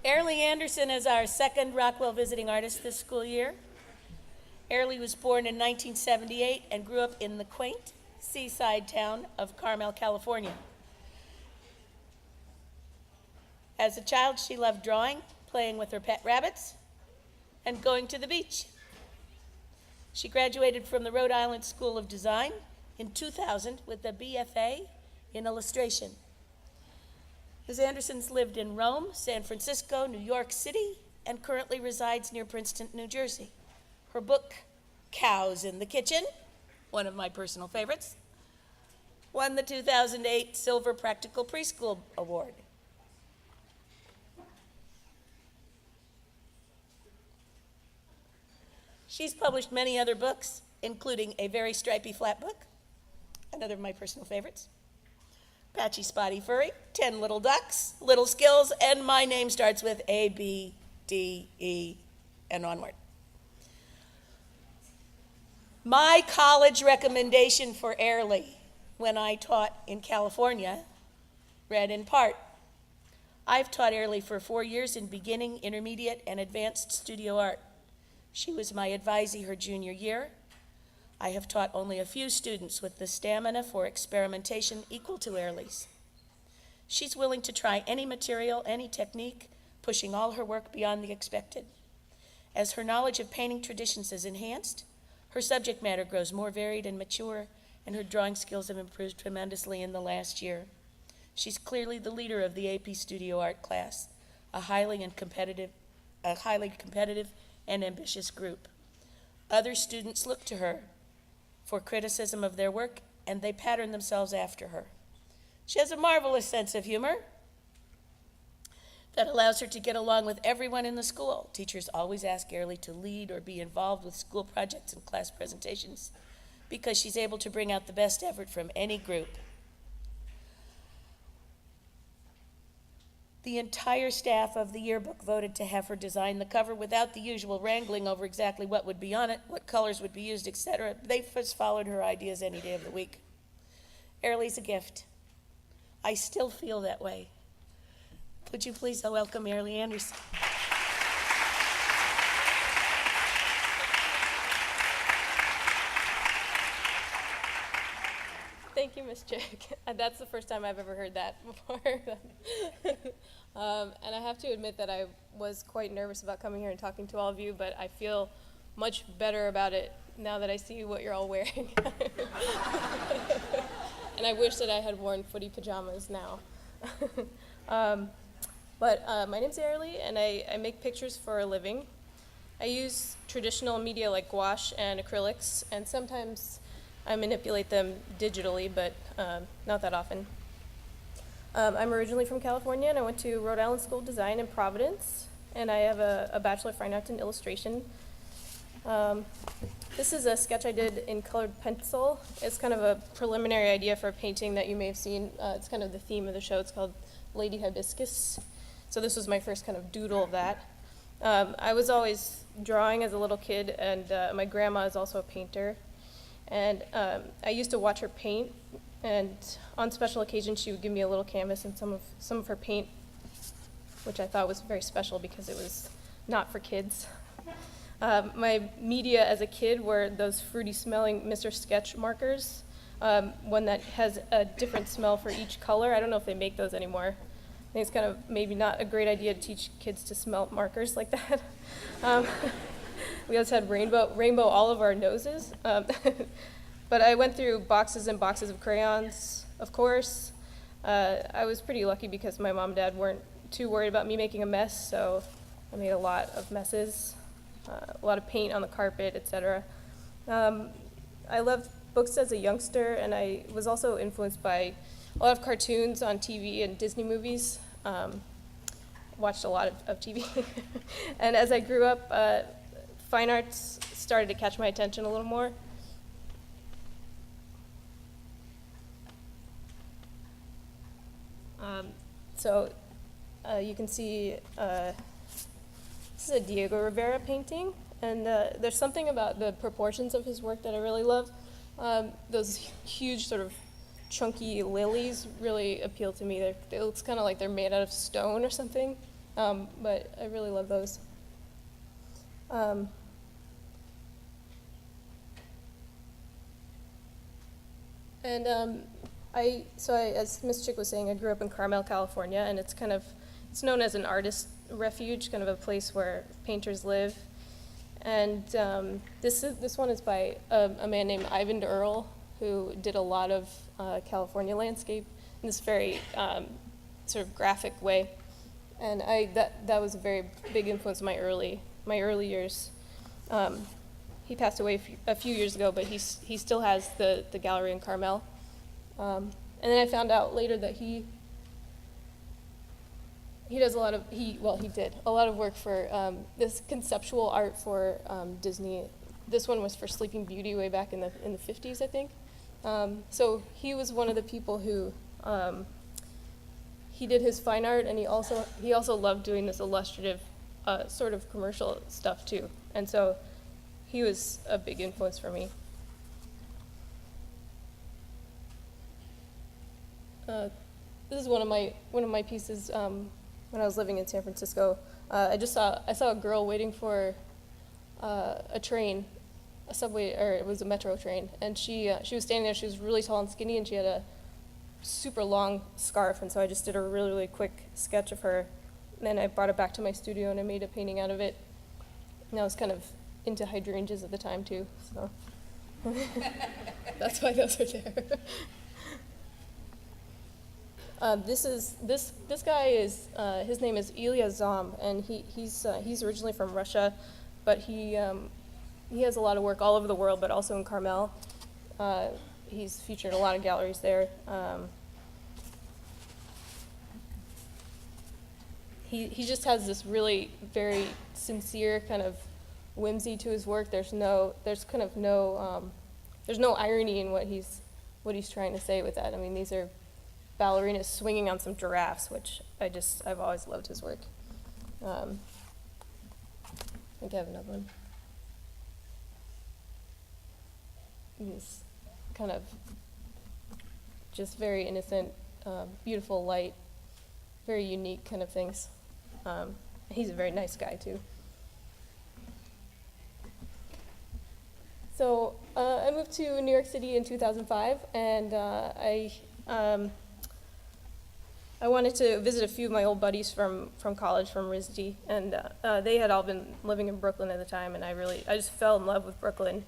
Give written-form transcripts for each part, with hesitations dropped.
Airlie Anderson is our second Rockwell visiting artist this school year. Airlie was born in 1978 and grew up in the quaint seaside town of Carmel, California. As a child, she loved drawing, playing with her pet rabbits, and going to the beach. She graduated from the Rhode Island School of Design in 2000 with a BFA in illustration. Ms. Anderson's lived in Rome, San Francisco, New York City, and currently resides near Princeton, New Jersey. Her book, Cows in the Kitchen, one of my personal favorites, won the 2008 Silver Practical Preschool Award. She's published many other books, including A Very Stripy Flat Book, another of my personal favorites, Patchy Spotty Furry, 10 Little Ducks, Little Skills, and my name starts with A, B, D, E, and onward. My college recommendation for Airlie when I taught in California read in part, I've taught Airlie for 4 years in beginning, intermediate, and advanced studio art. She was my advisee her junior year. I have taught only a few students with the stamina for experimentation equal to Airlie's. She's willing to try any material, any technique, pushing all her work beyond the expected. As her knowledge of painting traditions is enhanced, her subject matter grows more varied and mature, and her drawing skills have improved tremendously in the last year. She's clearly the leader of the AP Studio Art class, a highly competitive and ambitious group. Other students look to her for criticism of their work, and they pattern themselves after her. She has a marvelous sense of humor that allows her to get along with everyone in the school. Teachers always ask Airlie to lead or be involved with school projects and class presentations because she's able to bring out the best effort from any group. The entire staff of the yearbook voted to have her design the cover without the usual wrangling over exactly what would be on it, what colors would be used, etc. They just followed her ideas any day of the week. Airlie's a gift. I still feel that way. Would you please welcome Airlie Anderson? Thank you, Ms. Chick. That's the first time I've ever heard that before. And I have to admit that I was quite nervous about coming here and talking to all of you, but I feel much better about it now that I see what you're all wearing. And I wish that I had worn footy pajamas now. My name's Airlie, and I make pictures for a living. I use traditional media like gouache and acrylics, and sometimes I manipulate them digitally, but not that often. I'm originally from California, and I went to Rhode Island School of Design in Providence, and I have a Bachelor of Fine Arts in Illustration. This is a sketch I did in colored pencil. It's kind of a preliminary idea for a painting that you may have seen. It's kind of the theme of the show. It's called Lady Hibiscus. So this was my first kind of doodle of that. I was always drawing as a little kid, and my grandma is also a painter. And I used to watch her paint, and on special occasions she would give me a little canvas and some of her paint, which I thought was very special because it was not for kids. My media as a kid were those fruity smelling Mr. Sketch markers, one that has a different smell for each color. I don't know if they make those anymore. I think it's kind of maybe not a great idea to teach kids to smell markers like that. We also had rainbow all of our noses. But I went through boxes and boxes of crayons, of course. I was pretty lucky because my mom and dad weren't too worried about me making a mess, so I made a lot of messes, a lot of paint on the carpet, etc. I loved books as a youngster, and I was also influenced by a lot of cartoons on TV and Disney movies. Watched a lot of TV. And as I grew up, fine arts started to catch my attention a little more. You can see this is a Diego Rivera painting, and there's something about the proportions of his work that I really love. Those huge sort of chunky lilies really appeal to me. It looks kind of like they're made out of stone or something. But I really love those. As Miss Chick was saying, I grew up in Carmel, California, and it's known as an artist refuge, kind of a place where painters live. And this one is by a man named Ivan Earle, who did a lot of California landscape in this very sort of graphic way. And that was a very big influence in my early years. He passed away a few years ago, but he still has the gallery in Carmel. And then I found out later that he does he did a lot of work for this conceptual art for Disney. This one was for Sleeping Beauty way back in the 50s, I think. So he was one of the people who he did his fine art, and he also loved doing this illustrative sort of commercial stuff too. And so he was a big influence for me. This is one of my pieces when I was living in San Francisco. I saw a girl waiting for a train, a subway, or it was a metro train, and she was standing there. She was really tall and skinny, and she had a super long scarf, and so I just did a really, really quick sketch of her. And then I brought it back to my studio, and I made a painting out of it. And I was kind of into hydrangeas at the time too, so that's why those are there. This guy is his name is Ilya Zom, and he's originally from Russia, but he has a lot of work all over the world, but also in Carmel. He's featured in a lot of galleries there. He just has this really very sincere kind of whimsy to his work. There's no irony in what he's trying to say with that. I mean, these are ballerinas swinging on some giraffes, which I've always loved his work. I think I have another one. These kind of just very innocent, beautiful light, very unique kind of things. He's a very nice guy too. So I moved to New York City in 2005, and I wanted to visit a few of my old buddies from college, from RISD, and they had all been living in Brooklyn at the time, and I just fell in love with Brooklyn.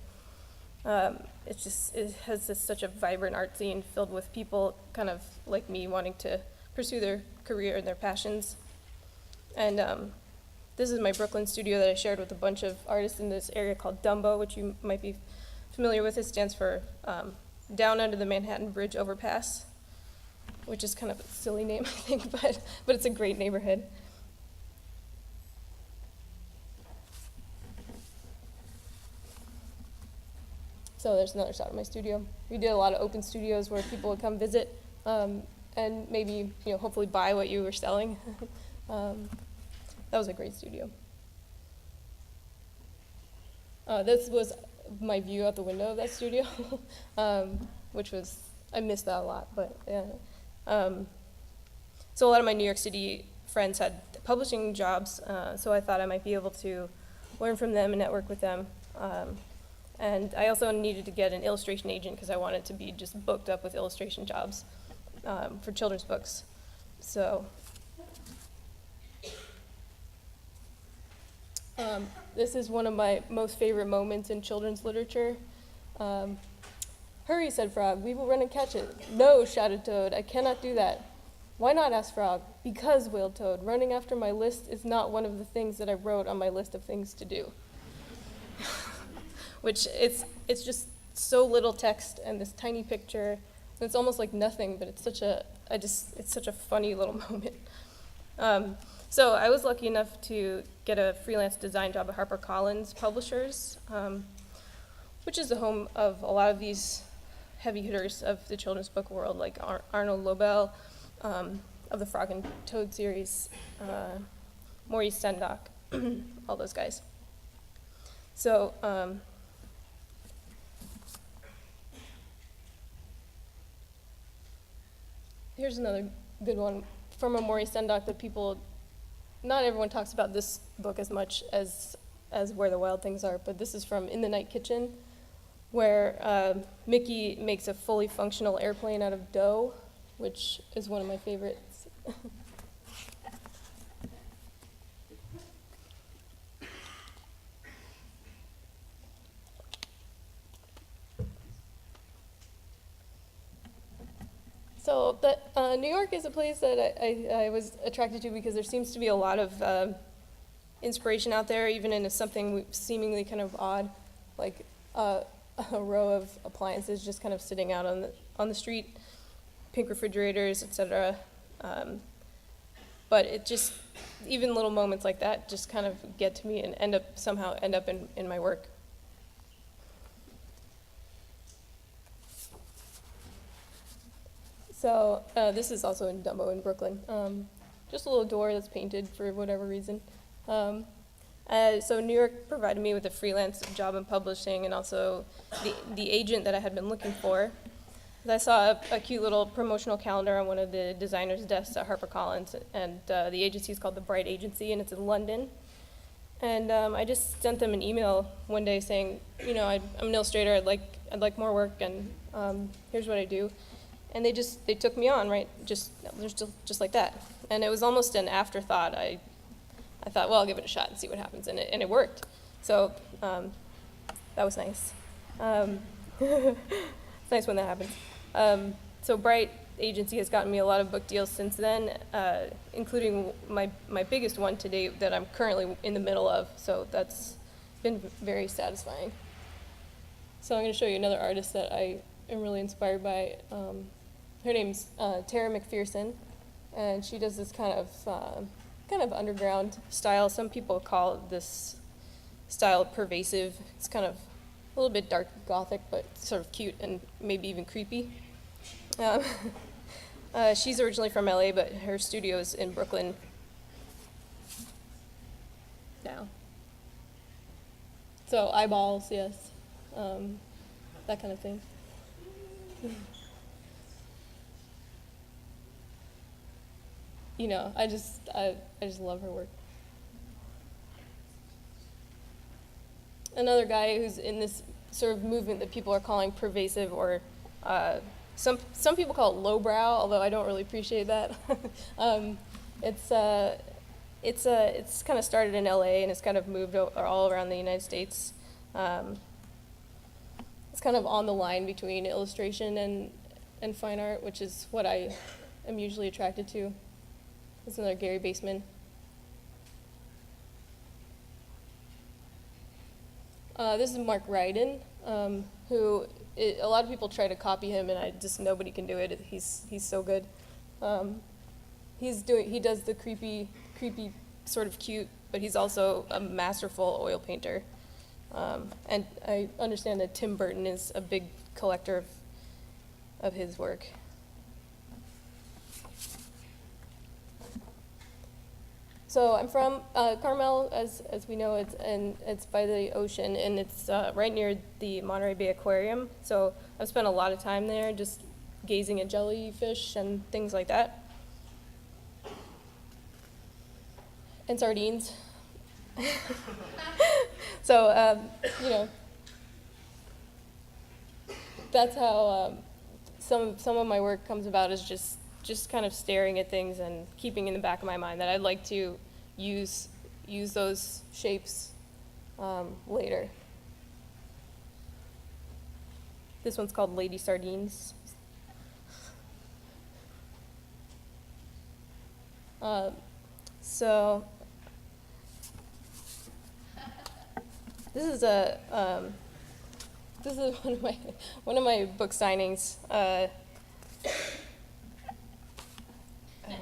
It has such a vibrant art scene filled with people kind of like me wanting to pursue their career and their passions. And this is my Brooklyn studio that I shared with a bunch of artists in this area called Dumbo, which you might be familiar with. It stands for Down Under the Manhattan Bridge Overpass, which is kind of a silly name, I think, but it's a great neighborhood. So there's another shot of my studio. We did a lot of open studios where people would come visit and maybe, hopefully buy what you were selling. That was a great studio. This was my view out the window of that studio, which was, I missed that a lot, but yeah. So a lot of my New York City friends had publishing jobs, so I thought I might be able to learn from them and network with them. And I also needed to get an illustration agent because I wanted to be just booked up with illustration jobs for children's books. So this is one of my most favorite moments in children's literature. "Hurry," said Frog, "we will run and catch it." "No," shouted Toad, "I cannot do that." "Why not?" asked Frog. "Because," wailed Toad, "running after my list is not one of the things that I wrote on my list of things to do." Which it's just so little text and this tiny picture. And it's almost like nothing, but it's such a funny little moment. So I was lucky enough to get a freelance design job at HarperCollins Publishers, which is the home of a lot of these heavy hitters of the children's book world, like Arnold Lobel of the Frog and Toad series, Maurice Sendak, all those guys. So here's another good one from a Maurice Sendak that people not everyone talks about this book as much as Where the Wild Things Are, but this is from In the Night Kitchen, where Mickey makes a fully functional airplane out of dough, which is one of my favorites. So New York is a place that I was attracted to because there seems to be a lot of inspiration out there, even in something seemingly kind of odd, like a row of appliances just kind of sitting out on the street, pink refrigerators, etc. But it just, even little moments like that just kind of get to me and somehow end up in my work. So this is also in Dumbo in Brooklyn. Just a little door that's painted for whatever reason. So New York provided me with a freelance job in publishing and also the agent that I had been looking for. I saw a cute little promotional calendar on one of the designers' desks at HarperCollins, and the agency is called The Bright Agency, and it's in London. And I just sent them an email one day saying, you know, I'm an illustrator. I'd like more work, and here's what I do. And they took me on, right? Just like that. And it was almost an afterthought. I thought, well, I'll give it a shot and see what happens, and it worked. So that was nice. It's nice when that happens. So Bright Agency has gotten me a lot of book deals since then, including my biggest one to date that I'm currently in the middle of. So that's been very satisfying. So I'm going to show you another artist that I am really inspired by. Her name's Tara McPherson, and she does this kind of underground style. Some people call this style pervasive. It's kind of a little bit dark gothic, but sort of cute and maybe even creepy. She's originally from LA, but her studio is in Brooklyn now. So eyeballs, yes, that kind of thing. You know, I just love her work. Another guy who's in this sort of movement that people are calling pervasive, or some people call it lowbrow, although I don't really appreciate that. It's kind of started in LA and it's kind of moved all around the United States. It's kind of on the line between illustration and fine art, which is what I am usually attracted to. This is another Gary Baseman. This is Mark Ryden, who a lot of people try to copy him, and nobody can do it. He's so good. He does the creepy sort of cute, but he's also a masterful oil painter. And I understand that Tim Burton is a big collector of his work. So I'm from Carmel, as we know, it's by the ocean, and it's right near the Monterey Bay Aquarium. So I've spent a lot of time there just gazing at jellyfish and things like that. And sardines. So, you know, that's how some of my work comes about, is just kind of staring at things and keeping in the back of my mind that I'd like to use those shapes later. This one's called Lady Sardines. So this is one of my book signings.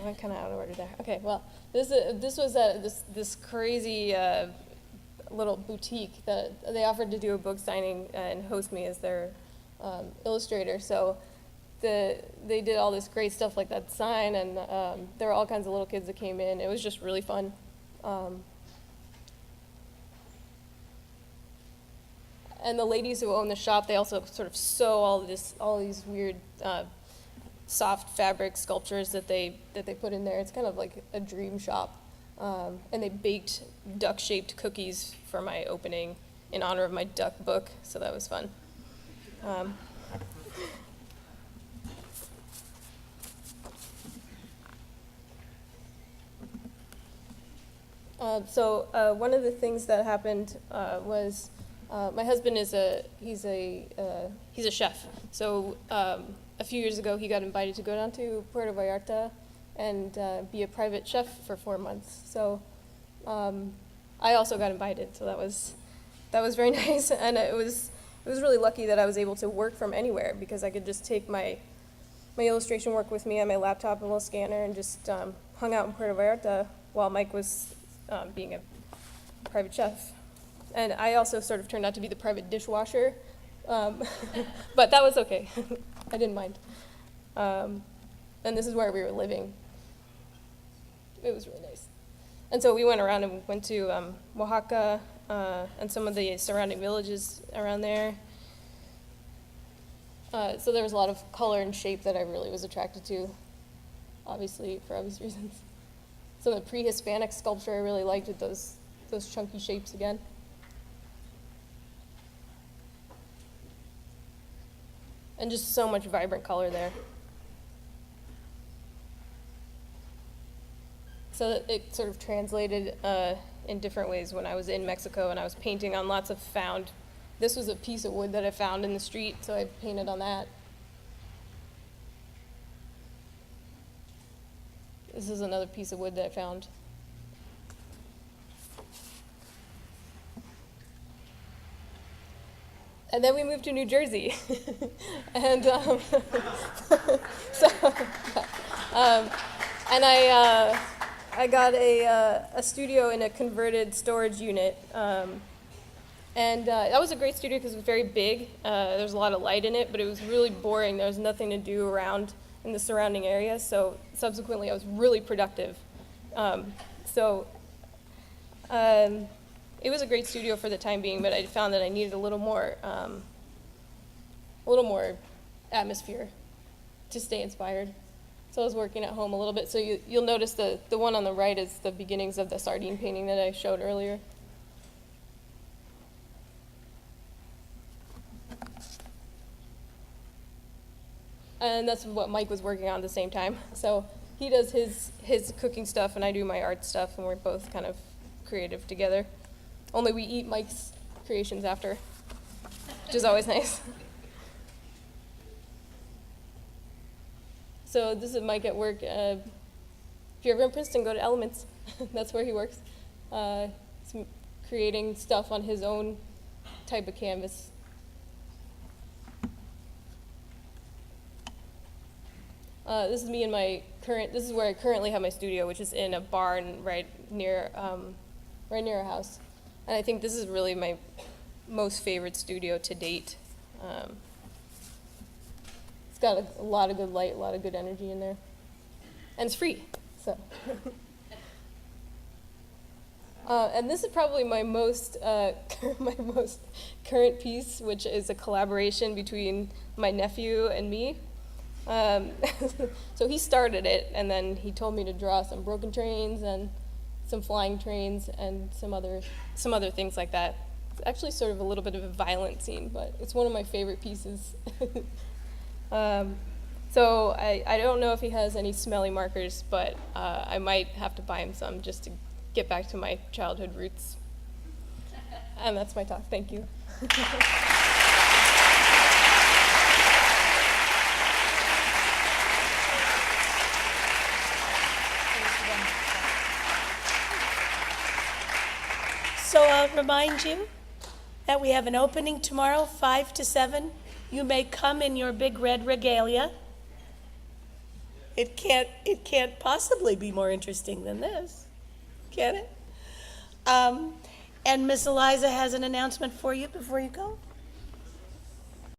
I'm kind of out of order there. Okay, well, this was at this crazy little boutique that they offered to do a book signing and host me as their illustrator. So they did all this great stuff like that sign, and there were all kinds of little kids that came in. It was just really fun. And the ladies who own the shop, they also sort of sew all these weird soft fabric sculptures that they put in there. It's kind of like a dream shop. And they baked duck-shaped cookies for my opening in honor of my duck book, so that was fun. One of the things that happened was my husband is he's a chef. So a few years ago, he got invited to go down to Puerto Vallarta and be a private chef for 4 months. So I also got invited, so that was very nice, and it was really lucky that I was able to work from anywhere because I could just take my illustration work with me on my laptop, a little scanner, and just hung out in Puerto Vallarta while Mike was being a private chef. And I also sort of turned out to be the private dishwasher, but that was okay. I didn't mind. And this is where we were living. It was really nice. And so we went around and went to Oaxaca and some of the surrounding villages around there. So there was a lot of color and shape that I really was attracted to, obviously, for obvious reasons. Some of the pre-Hispanic sculpture I really liked with those chunky shapes again. And just so much vibrant color there. So it sort of translated in different ways when I was in Mexico and I was painting on lots of found. This was a piece of wood that I found in the street, so I painted on that. This is another piece of wood that I found. And then we moved to New Jersey. And I got a studio in a converted storage unit. That was a great studio because it was very big. There was a lot of light in it, but it was really boring. There was nothing to do around in the surrounding area. So subsequently, I was really productive. It was a great studio for the time being, but I found that I needed a little more atmosphere to stay inspired. So I was working at home a little bit. So you'll notice the one on the right is the beginnings of the sardine painting that I showed earlier. And that's what Mike was working on at the same time. So he does his cooking stuff and I do my art stuff, and we're both kind of creative together. Only we eat Mike's creations after, which is always nice. So this is Mike at work. If you're ever in Princeton, go to Elements. That's where he works. He's creating stuff on his own type of canvas. This is me in this is where I currently have my studio, which is in a barn right near our house. And I think this is really my most favorite studio to date. It's got a lot of good light, a lot of good energy in there. And it's free, so. And this is probably my most current piece, which is a collaboration between my nephew and me. So he started it, and then he told me to draw some broken trains and some flying trains and some other things like that. It's actually sort of a little bit of a violent scene, but it's one of my favorite pieces. So I don't know if he has any smelly markers, but I might have to buy him some just to get back to my childhood roots. And that's my talk. Thank you. So I'll remind you that we have an opening tomorrow, 5 to 7. You may come in your big red regalia. It can't possibly be more interesting than this, can it? And Miss Eliza has an announcement for you before you go.